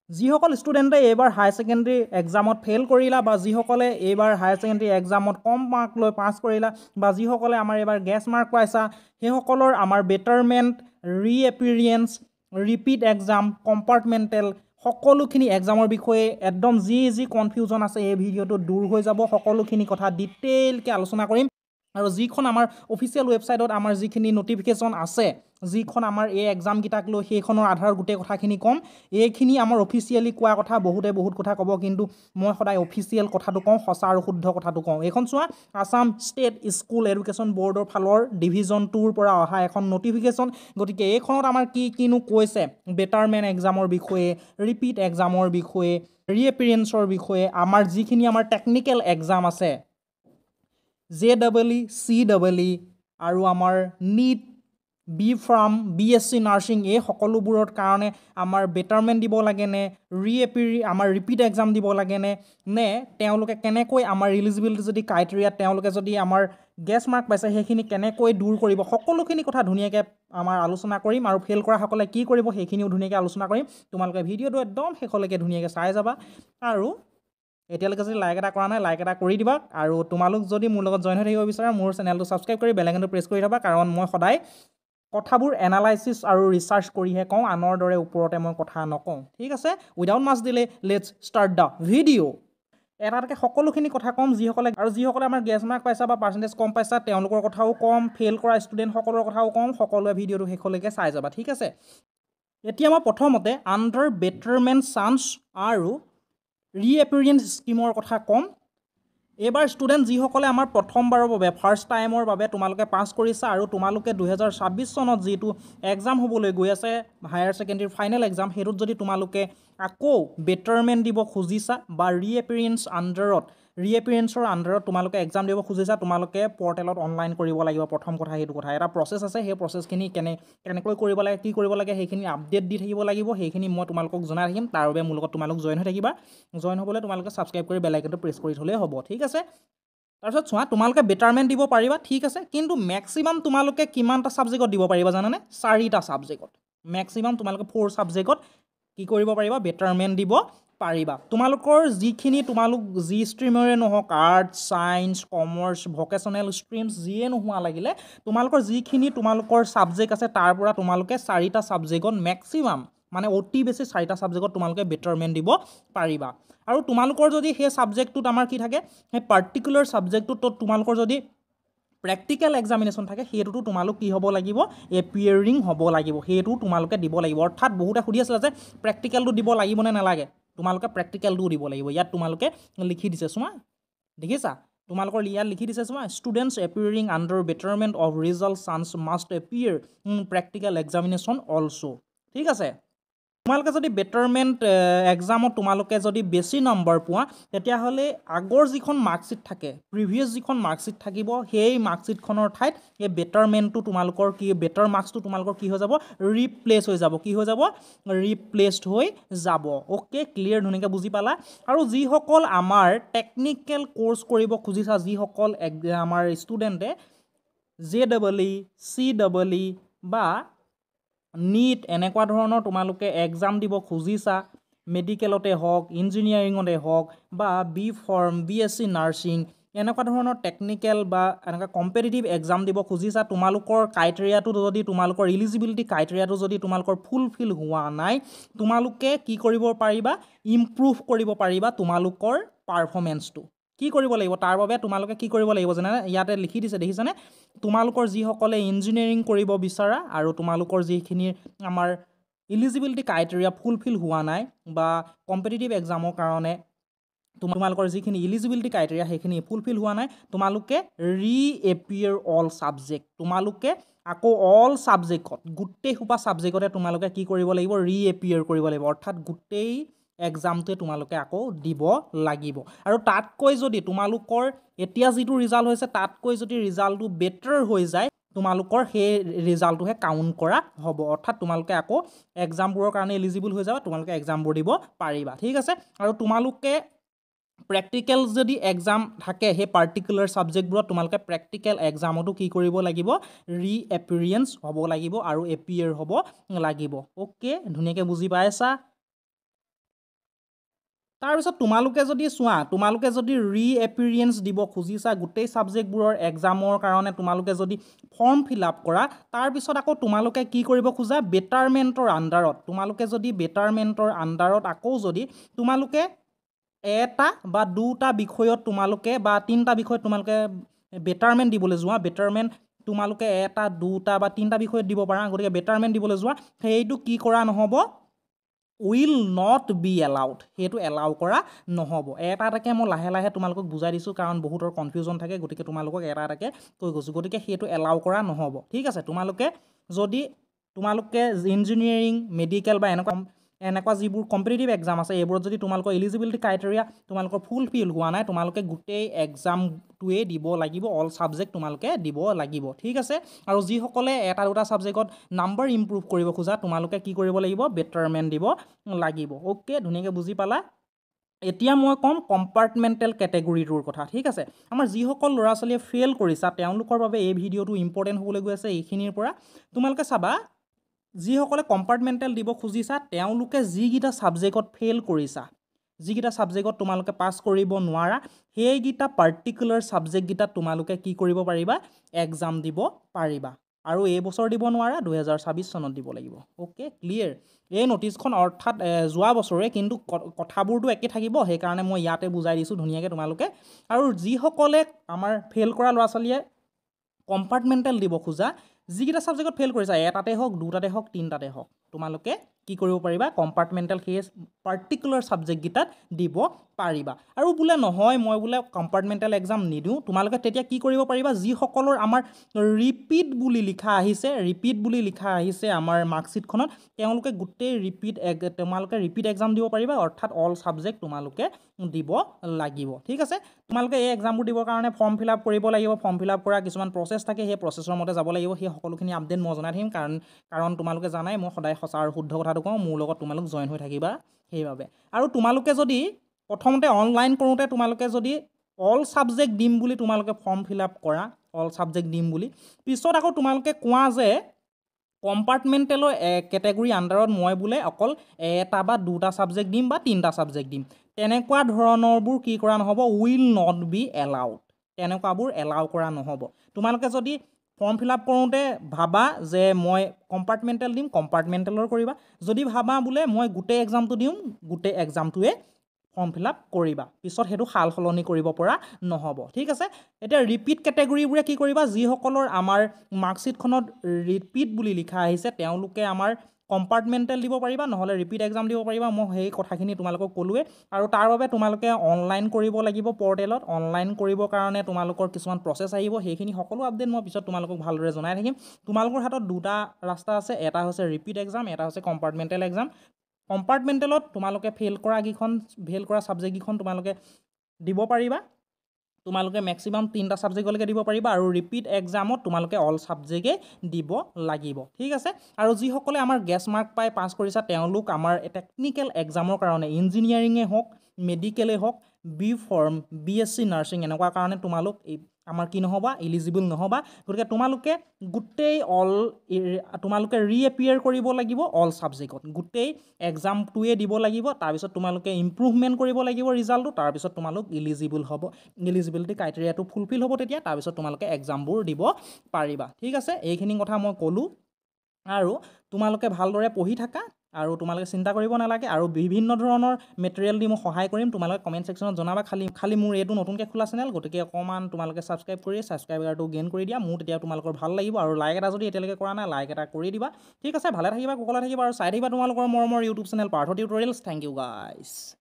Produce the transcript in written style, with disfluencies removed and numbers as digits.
যিসকল ষ্টুডেণ্টে এইবাৰ higher secondary এক্সামত fail কৰিলা বা যিসকলে এইবাৰ হায়াৰ ছেকেণ্ডেৰী এক্সামত কম মাৰ্ক লৈ পাছ কৰিলা বা যিসকলে আমাৰ এইবাৰ গেছ মাৰ্ক পাইছা সেইসকলৰ আমাৰ বেটাৰমেণ্ট ৰিএপিৰিয়েঞ্চ ৰিপিট এক্সাম কম্পাৰ্টমেণ্টেল সকলোখিনি এক্সামৰ বিষয়ে একদম যি কনফিউজন আছে এই ভিডিঅ'টো দূৰ হৈ যাব সকলোখিনি কথা ডিটেইলকৈ আলোচনা কৰিম আৰু যিখন আমাৰ অফিচিয়েল ৱেবছাইটত আমাৰ যিখিনি নটিফিকেশ্যন আছে যিখন আমাৰ এই এক্সামকেইটাক লৈ সেইখনৰ আধাৰত গোটেই কথাখিনি ক'ম এইখিনি আমাৰ অফিচিয়েলি কোৱা কথা বহুত কথা ক'ব কিন্তু মই সদায় অফিচিয়েল কথাটো কওঁ সঁচা আৰু শুদ্ধ কথাটো কওঁ এইখন চোৱা আছাম ষ্টেট স্কুল এডুকেশ্যন বৰ্ডৰ ফালৰ ডিভিজন 2ৰ পৰা অহা এখন নটিফিকেশ্যন গতিকে এইখনত আমাৰ কিনো কৈছে বেটাৰমেণ্ট এক্সামৰ বিষয়ে ৰিপিট এক্সামৰ বিষয়ে ৰিএপিৰিয়েঞ্চৰ বিষয়ে আমাৰ যিখিনি আমাৰ টেকনিকেল এক্সাম আছে JEE CEE আৰু আমাৰ NEET B pharm BSc nursing এই সকলোবোৰৰ কাৰণে আমাৰ বেটাৰমেণ্ট দিব লাগেনে আমাৰ ৰিপিট এক্সাম দিব লাগেনে নে তেওঁলোকে কেনেকৈ আমাৰ এলিজিবিলিটি যদি ক্ৰাইটেৰিয়া তেওঁলোকে যদি আমাৰ গেছ মাৰ্ক পাইছে সেইখিনি কেনেকৈ দূৰ কৰিব সকলোখিনি কথা ধুনীয়াকৈ আমাৰ আলোচনা কৰিম আৰু ফেইল কৰাসকলে কি কৰিব সেইখিনিও ধুনীয়াকৈ আলোচনা কৰিম তোমালোকে ভিডিঅ'টো একদম শেষলৈকে ধুনীয়াকৈ চাই যাবা আৰু এতিয়ালৈকে যদি লাইক এটা কৰা নাই লাইক এটা কৰি দিবা আৰু তোমালোক যদি মোৰ লগত জইন হৈ থাকিব বিচাৰা মোৰ চেনেলটো ছাবস্ক্ৰাইব কৰি বেল আইকনটো প্ৰেছ কৰি থবা কাৰণ মই সদায় কথাবোৰ এনালাইচিছ আৰু ৰিচাৰ্চ কৰিহে কওঁ আনৰ দৰে ওপৰতে মই কথা নকওঁ ঠিক আছে without much delay let's start the video' এটাকে সকলোখিনি কথা ক'ম যিসকলে আমাৰ গেছ মাৰ্ক পাইছা বা পাৰ্চেণ্টেজ কম পাইছা তেওঁলোকৰ কথাও ক'ম ফেইল কৰা ষ্টুডেণ্টসকলৰ কথাও ক'ম সকলোৱে ভিডিঅ'টো শেষলৈকে চাই যাবা ঠিক আছে এতিয়া মই প্ৰথমতে আণ্ডাৰ বেটাৰমেণ্ট চান্স আৰু ৰিএপিৰিয়েঞ্চ স্কিমৰ কথা ক'ম এইবাৰ ষ্টুডেণ্ট যিসকলে আমাৰ প্ৰথমবাৰৰ বাবে ফাৰ্ষ্ট টাইমৰ বাবে তোমালোকে পাছ কৰিছা আৰু তোমালোকে 2026 চনত যিটো এক্সাম হ'বলৈ গৈ আছে হায়াৰ ছেকেণ্ডেৰী ফাইনেল এক্সাম সেইটোত যদি তোমালোকে আকৌ বেটাৰমেণ্ট দিব খুজিছা বা ৰিএপিৰিয়েঞ্চৰ আণ্ডাৰত তোমালোকে এক্সাম দিব খুজিছা তোমালোকে পৰ্টেলত অনলাইন কৰিব লাগিব প্ৰথম কথা সেইটো কথা এটা প্ৰচেছ আছে সেই প্ৰচেছখিনি কেনেকৈ কৰিব লাগে কি কৰিব লাগে সেইখিনি আপডেট দি থাকিব লাগিব সেইখিনি মই তোমালোকক জনাই থাকিম তাৰ বাবে মোৰ লগত তোমালোক জইন হৈ থাকিবা জইন হ'বলৈ তোমালোকে ছাবস্ক্ৰাইব কৰি বেল আইকনটো প্ৰেছ কৰি থ'লেই হ'ব ঠিক আছে তাৰপিছত চোৱা তোমালোকে বেটাৰমেণ্ট দিব পাৰিবা ঠিক আছে কিন্তু মেক্সিমাম তোমালোকে কিমানটা ছাবজেক্টত দিব পাৰিবা জানানে 4টা ছাবজেক্টত মেক্সিমাম তোমালোকে 4 ছাবজেক্টত কি কৰিব পাৰিবা বেটাৰমেণ্ট দিব পাৰিবা তোমালোকৰ যিখিনি তোমালোক যি ষ্ট্ৰীমৰে নহওক আৰ্টছ ছায়েন্স কমাৰ্চ ভকেশ্যনেল ষ্ট্ৰীমছ যিয়ে নোহোৱা লাগিলে তোমালোকৰ যিখিনি তোমালোকৰ ছাবজেক্ট আছে তাৰ পৰা তোমালোকে 4টা ছাবজেক্টত মেক্সিমাম মানে অতি বেছি 4টা ছাবজেক্টত তোমালোকে বেটাৰমেণ্ট দিব পাৰিবা আৰু তোমালোকৰ যদি সেই ছাবজেক্টটোত আমাৰ কি থাকে সেই পাৰ্টিকুলাৰ ছাবজেক্টটোত তোমালোকৰ যদি প্ৰেক্টিকেল এক্সামিনেশ্যন থাকে সেইটোতো তোমালোক কি হ'ব লাগিব এপিয়াৰিং হ'ব লাগিব সেইটো তোমালোকে দিব লাগিব অৰ্থাৎ বহুতে সুধি আছিলে যে প্ৰেক্টিকেলটো দিব লাগিব নে নালাগে তোমালোকে প্ৰেক্টিকেলটোও দিব লাগিব ইয়াত তোমালোকে লিখি দিছে চোৱা দেখিছা তোমালোকৰ ইয়াত লিখি দিছে চোৱা students appearing under betterment of result chance must appear in practical examination also' ঠিক আছে তোমালোকে যদি বেটাৰমেণ্ট এক্সামত তোমালোকে যদি বেছি নম্বৰ পোৱা তেতিয়াহ'লে আগৰ যিখন মাৰ্কশ্বিট থাকে প্ৰিভিয়াছ যিখন মাৰ্কশ্বিট থাকিব সেই মাৰ্কশ্বিটখনৰ ঠাইত এই বেটাৰমেণ্টটো তোমালোকৰ বেটাৰ মাৰ্কছটো তোমালোকৰ কি হৈ যাব ৰিপ্লেচ হৈ যাব কি হৈ যাব ৰিপ্লেচড হৈ যাব অ'কে ক্লিয়াৰ ধুনীয়াকৈ বুজি পালা আৰু যিসকল আমাৰ টেকনিকেল কোৰ্চ কৰিব খুজিছা যিসকল আমাৰ ষ্টুডেণ্টে JEE CEE বা NEET এনেকুৱা ধৰণৰ তোমালোকে এক্সাম দিব খুজিছা মেডিকেলতে হওক ইঞ্জিনিয়াৰিঙতে হওক বা বি ফাৰ্ম BSc নাৰ্ছিং এনেকুৱা ধৰণৰ টেকনিকেল বা এনেকুৱা কম্পিটিটিভ এক্সাম দিব খুজিছা তোমালোকৰ ক্ৰাইটেৰিয়াটো যদি তোমালোকৰ এলিজিবিলিটি ক্ৰাইটেৰিয়াটো যদি তোমালোকৰ ফুলফিল হোৱা নাই তোমালোকে কি কৰিব পাৰিবা ইমপ্ৰুভ কৰিব পাৰিবা তোমালোকৰ পাৰফৰ্মেঞ্চটো কি কৰিব লাগিব তাৰ বাবে তোমালোকে কি কৰিব লাগিব জানে ইয়াতে লিখি দিছে দেখিছানে তোমালোকৰ যিসকলে ইঞ্জিনিয়াৰিং কৰিব বিচাৰা আৰু তোমালোকৰ যিখিনি আমাৰ এলিজিবিলিটি ক্ৰাইটেৰিয়া ফুলফিল হোৱা নাই বা কম্পিটিটিভ এক্সামৰ কাৰণে তোমালোকৰ যিখিনি এলিজিবিলিটি ক্ৰাইটেৰিয়া সেইখিনি ফুলফিল হোৱা নাই তোমালোকে ৰিএপিয়াৰ অল ছাবজেক্ট তোমালোকে আকৌ অল ছাবজেক্টত গোটেই সোপা ছাবজেক্টতে তোমালোকে কি কৰিব লাগিব ৰিএপিয়াৰ কৰিব লাগিব অৰ্থাৎ গোটেই এক্সামটোৱে তোমালোকে আকৌ দিব লাগিব আৰু তাতকৈ যদি তোমালোকৰ এতিয়া যিটো ৰিজাল্ট হৈছে তাতকৈ যদি ৰিজাল্টটো বেটাৰ হৈ যায় তোমালোকৰ সেই ৰিজাল্টটোহে কাউণ্ট কৰা হ'ব অৰ্থাৎ তোমালোকে আকৌ এক্সামবোৰৰ কাৰণে এলিজিবল হৈ যাবা তোমালোকে এক্সামবোৰ দিব পাৰিবা ঠিক আছে আৰু তোমালোকে প্ৰেক্টিকেল যদি এক্সাম থাকে সেই পাৰ্টিকুলাৰ ছাবজেক্টবোৰত তোমালোকে প্ৰেক্টিকেল এক্সামতো কি কৰিব লাগিব ৰিএপিৰিয়েঞ্চ হ'ব লাগিব আৰু এপিয়াৰ হ'ব লাগিব অ'কে ধুনীয়াকৈ বুজি পাইছা তাৰপিছত তোমালোকে যদি চোৱা তোমালোকে যদি ৰিএপিৰিয়েঞ্চ দিব খুজিছা গোটেই ছাবজেক্টবোৰৰ এক্সামৰ কাৰণে তোমালোকে যদি ফৰ্ম ফিল আপ কৰা তাৰপিছত আকৌ তোমালোকে কি কৰিব খোজা বেটাৰমেণ্টৰ আণ্ডাৰত তোমালোকে যদি বেটাৰমেণ্টৰ আণ্ডাৰত আকৌ যদি তোমালোকে এটা বা দুটা বিষয়ত তোমালোকে বা তিনিটা বিষয়ত তোমালোকে বেটাৰমেণ্ট দিবলৈ যোৱা বেটাৰমেণ্ট তোমালোকে এটা দুটা বা তিনিটা বিষয়ত দিব পাৰা গতিকে বেটাৰমেণ্ট দিবলৈ যোৱা সেইটো কি কৰা নহ'ব উইল নট বি এলাউড সেইটো এলাউ কৰা নহ'ব এটা এটাকৈ মই লাহে লাহে তোমালোকক বুজাই দিছোঁ কাৰণ বহুতৰ কনফিউজন থাকে গতিকে তোমালোকক এটা এটাকৈ কৈ গৈছোঁ গতিকে সেইটো এলাউ কৰা নহ'ব ঠিক আছে তোমালোকে ইঞ্জিনিয়াৰিং মেডিকেল বা এনেকুৱা যিবোৰ কম্পিটিটিভ এক্সাম আছে এইবোৰত যদি তোমালোকৰ এলিজিবিলিটি ক্ৰাইটেৰিয়া তোমালোকৰ ফুলফিল হোৱা নাই তোমালোকে গোটেই এক্সামটোৱে দিব লাগিব অল ছাবজেক্ট তোমালোকে দিব লাগিব ঠিক আছে আৰু যিসকলে এটা দুটা ছাবজেক্টত নাম্বাৰ ইম্প্ৰুভ কৰিব খোজা তোমালোকে কি কৰিব লাগিব বেটাৰমেণ্ট দিব লাগিব অ'কে ধুনীয়াকৈ বুজি পালা এতিয়া মই ক'ম কম্পাৰ্টমেণ্টেল কেটেগৰীটোৰ কথা ঠিক আছে আমাৰ যিসকল ল'ৰা ছোৱালীয়ে ফেইল কৰিছা তেওঁলোকৰ বাবে এই ভিডিঅ'টো ইম্পৰ্টেণ্ট হ'বলৈ গৈ আছে এইখিনিৰ পৰা তোমালোকে চাবা যিসকলে কম্পাৰ্টমেণ্টেল দিব খুজিছা তেওঁলোকে যিকেইটা ছাবজেক্টত ফেইল কৰিছা যিকেইটা ছাবজেক্টত তোমালোকে পাছ কৰিব নোৱাৰা সেইকেইটা পাৰ্টিকুলাৰ ছাবজেক্টকেইটাত তোমালোকে কি কৰিব পাৰিবা এক্সাম দিব পাৰিবা আৰু এই বছৰ দিব নোৱাৰা 2026 চনত দিব লাগিব অ'কে ক্লিয়াৰ এই নটিছখন অৰ্থাৎ যোৱা বছৰে কিন্তু কথাবোৰতো একে থাকিব সেইকাৰণে মই ইয়াতে বুজাই দিছোঁ ধুনীয়াকৈ তোমালোকে আৰু যিসকলে আমাৰ ফেইল কৰা ল'ৰা ছোৱালীয়ে কম্পাৰ্টমেণ্টেল দিব খোজা যিকেইটা ছাবজেক্টত ফেইল কৰিছা এটাতে হওক দুটাতে হওক তিনিটাতে হওক তোমালোকে কি কৰিব পাৰিবা কম্পাৰ্টমেণ্টেল সেই পাৰ্টিকুলাৰ ছাবজেক্টকেইটাত দিব পাৰিবা আৰু বোলে নহয় মই বোলে কম্পাৰ্টমেণ্টেল এক্সাম নিদিওঁ তোমালোকে তেতিয়া কি কৰিব পাৰিবা যিসকলৰ আমাৰ ৰিপিট বুলি লিখা আহিছে আমাৰ মাৰ্কশ্বিটখনত তেওঁলোকে গোটেই তোমালোকে ৰিপিট এক্সাম দিব পাৰিবা অৰ্থাৎ অল ছাবজেক্ট তোমালোকে দিব লাগিব ঠিক আছে তোমালোকে এই এক্সামবোৰ দিবৰ কাৰণে ফৰ্ম ফিল আপ কৰিব লাগিব ফৰ্ম ফিল আপ কৰা কিছুমান প্ৰচেছ থাকে সেই প্ৰচেছৰ মতে যাব লাগিব সেই সকলোখিনি আপডেট মই জনাই থাকিম কাৰণ তোমালোকে জানাই মই সদায় সঁচা আৰু শুদ্ধ কথাটো কওঁ মোৰ লগত তোমালোক জইন হৈ থাকিবা সেইবাবে আৰু তোমালোকে যদি প্ৰথমতে অনলাইন কৰোঁতে তোমালোকে যদি অল ছাবজেক্ট দিম বুলি তোমালোকে ফৰ্ম ফিল আপ কৰা অল ছাবজেক্ট দিম বুলি পিছত আকৌ তোমালোকে কোৱা যে কম্পাৰ্টমেণ্টেলৰ কেটেগৰী আণ্ডাৰত মই বোলে অকল এটা বা দুটা ছাবজেক্ট দিম বা তিনিটা ছাবজেক্ট দিম তেনেকুৱা ধৰণৰবোৰ কি কৰা নহ'ব উইল নট বি এলাউড তেনেকুৱাবোৰ এলাউ কৰা নহ'ব তোমালোকে যদি ফৰ্ম ফিল আপ কৰোঁতে ভাবা যে মই কম্পাৰ্টমেণ্টেল দিম কম্পাৰ্টমেণ্টেলৰ কৰিবা যদি ভাবা বোলে মই গোটেই এক্সামটো দিম গোটেই এক্সামটোৱে ফৰ্ম ফিল আপ কৰিবা পিছত সেইটো সাল সলনি কৰিব পৰা নহ'ব ঠিক আছে এতিয়া ৰিপিট কেটেগৰীবোৰে কি কৰিবা যিসকলৰ আমাৰ মাৰ্কশ্বিটখনত ৰিপিট বুলি লিখা আহিছে তেওঁলোকে আমাৰ কম্পাৰ্টমেণ্টেল দিব পাৰিবা নহ'লে ৰিপিট এক্সাম দিব পাৰিবা মই সেই কথাখিনি তোমালোকক ক'লোৱে আৰু তাৰ বাবে তোমালোকে অনলাইন কৰিব লাগিব পৰ্টেলত অনলাইন কৰিবৰ কাৰণে তোমালোকৰ কিছুমান প্ৰচেছ আহিব সেইখিনি সকলো আপডেট মই পিছত তোমালোকক ভালদৰে জনাই থাকিম তোমালোকৰ হাতত দুটা ৰাস্তা আছে এটা হৈছে ৰিপিট এক্সাম এটা হৈছে কম্পাৰ্টমেণ্টেল এক্সাম কম্পাৰ্টমেণ্টেলত তোমালোকে ফেইল কৰা ছাবজেক্টকেইখন তোমালোকে দিব পাৰিবা তোমালোকে মেক্সিমাম তিনিটা ছাবজেক্টলৈকে দিব পাৰিবা আৰু ৰিপিট এক্সামত তোমালোকে অল ছাবজেক্টে দিব লাগিব ঠিক আছে আৰু যিসকলে আমাৰ গেছ মাৰ্ক পাই পাছ কৰিছা তেওঁলোক আমাৰ টেকনিকেল এক্সামৰ কাৰণে ইঞ্জিনিয়াৰিঙে হওক মেডিকেলে হওক BSc নাৰ্ছিং এনেকুৱা কাৰণে তোমালোক আমাৰ কি নহ'বা এলিজিবল নহ'বা গতিকে তোমালোকে ৰিএপিয়াৰ কৰিব লাগিব অল ছাবজেক্টত গোটেই এক্সামটোৱে দিব লাগিব তাৰপিছত তোমালোকে ইম্প্ৰুভমেণ্ট কৰিব লাগিব ৰিজাল্টটো তাৰপিছত তোমালোক এলিজিবিলিটি ক্ৰাইটেৰিয়াটো ফুলফিল হ'ব তেতিয়া তাৰপিছত তোমালোকে এক্সামবোৰ দিব পাৰিবা ঠিক আছে এইখিনি কথা মই ক'লোঁ আৰু তোমালোকে ভালদৰে পঢ়ি থাকা আৰু তোমালোকে চিন্তা কৰিব নালাগে আৰু বিভিন্ন ধৰণৰ মেটেৰিয়েল দি মই সহায় কৰিম তোমালোকে কমেণ্ট ছেকশ্যনত জনাবা খালি মোৰ এইটো নতুনকৈ খোলা চেনেল গতিকে অকণমান তোমালোকে ছাবস্ক্ৰাইবাৰটো গেইন কৰি দিয়া মোৰ তেতিয়া তোমালোকৰ ভাল লাগিব আৰু লাইক এটা যদি এতিয়ালৈকে কৰা নাই লাইক এটা কৰি দিবা ঠিক আছে ভালে থাকিবা কুশলে থাকিবা আৰু চাই থাকিবা তোমালোকৰ মৰমৰ YouTube channel Partha tutorials thank you গাইছ